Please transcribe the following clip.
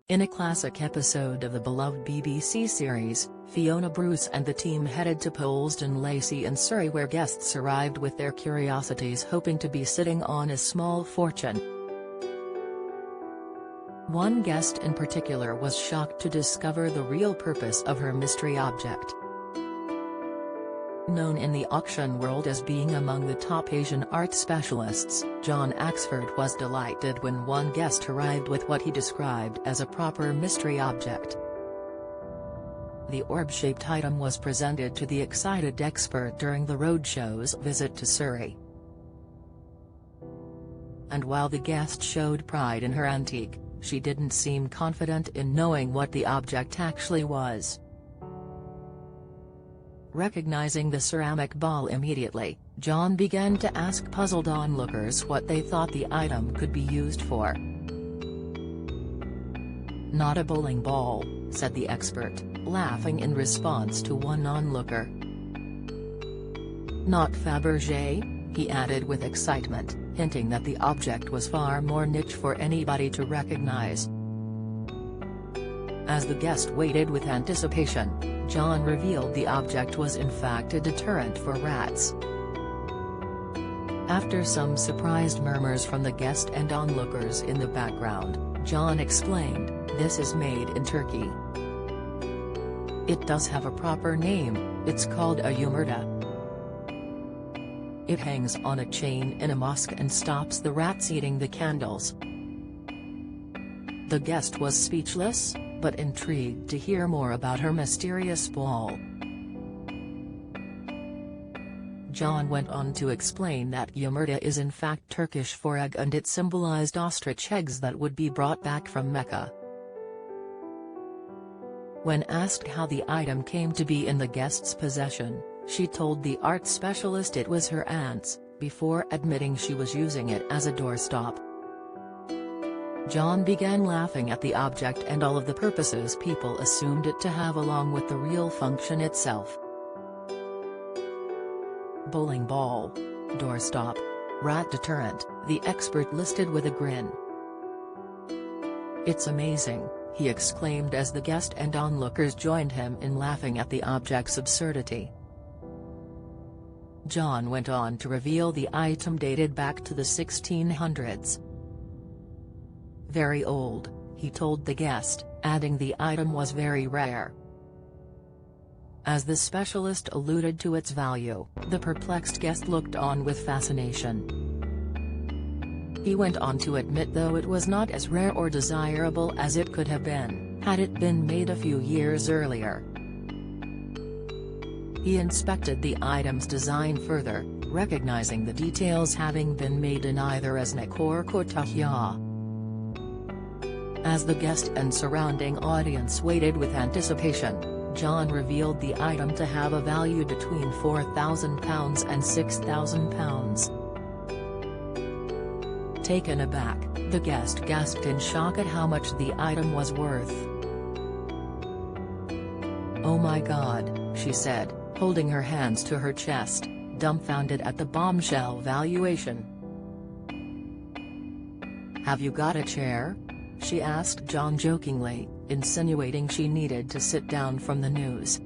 In a classic episode of the beloved BBC series, Fiona Bruce and the team headed to Polesden Lacey in Surrey, where guests arrived with their curiosities, hoping to be sitting on a small fortune. One guest in particular was shocked to discover the real purpose of her mystery object. Known in the auction world as being among the top Asian art specialists, John Axford was delighted when one guest arrived with what he described as a proper mystery object. The orb-shaped item was presented to the excited expert during the Roadshow's visit to Surrey. And while the guest showed pride in her antique, she didn't seem confident in knowing what the object actually was. Recognizing the ceramic ball immediately, John began to ask puzzled onlookers what they thought the item could be used for. "Not a bowling ball," said the expert, laughing in response to one onlooker. "Not Fabergé," he added with excitement, hinting that the object was far more niche for anybody to recognize. As the guest waited with anticipation, John revealed the object was in fact a deterrent for rats. After some surprised murmurs from the guest and onlookers in the background, John explained, "This is made in Turkey. It does have a proper name, it's called a yumurta. It hangs on a chain in a mosque and stops the rats eating the candles." The guest was speechless, but intrigued to hear more about her mysterious ball. John went on to explain that yumurta is in fact Turkish for egg, and it symbolized ostrich eggs that would be brought back from Mecca. When asked how the item came to be in the guest's possession, she told the art specialist it was her aunt's, before admitting she was using it as a doorstop. John began laughing at the object and all of the purposes people assumed it to have, along with the real function itself. Bowling ball, doorstop, rat deterrent, the expert listed with a grin. "It's amazing," he exclaimed as the guest and onlookers joined him in laughing at the object's absurdity. John went on to reveal the item dated back to the 1600s. "Very old," he told the guest, adding the item was very rare. As the specialist alluded to its value, the perplexed guest looked on with fascination. He went on to admit though it was not as rare or desirable as it could have been, had it been made a few years earlier. He inspected the item's design further, recognizing the details having been made in either Aznak or Qutahya. As the guest and surrounding audience waited with anticipation, John revealed the item to have a value between £4,000 and £6,000. Taken aback, the guest gasped in shock at how much the item was worth. "Oh my God," she said, holding her hands to her chest, dumbfounded at the bombshell valuation. "Have you got a chair?" she asked John jokingly, insinuating she needed to sit down from the news.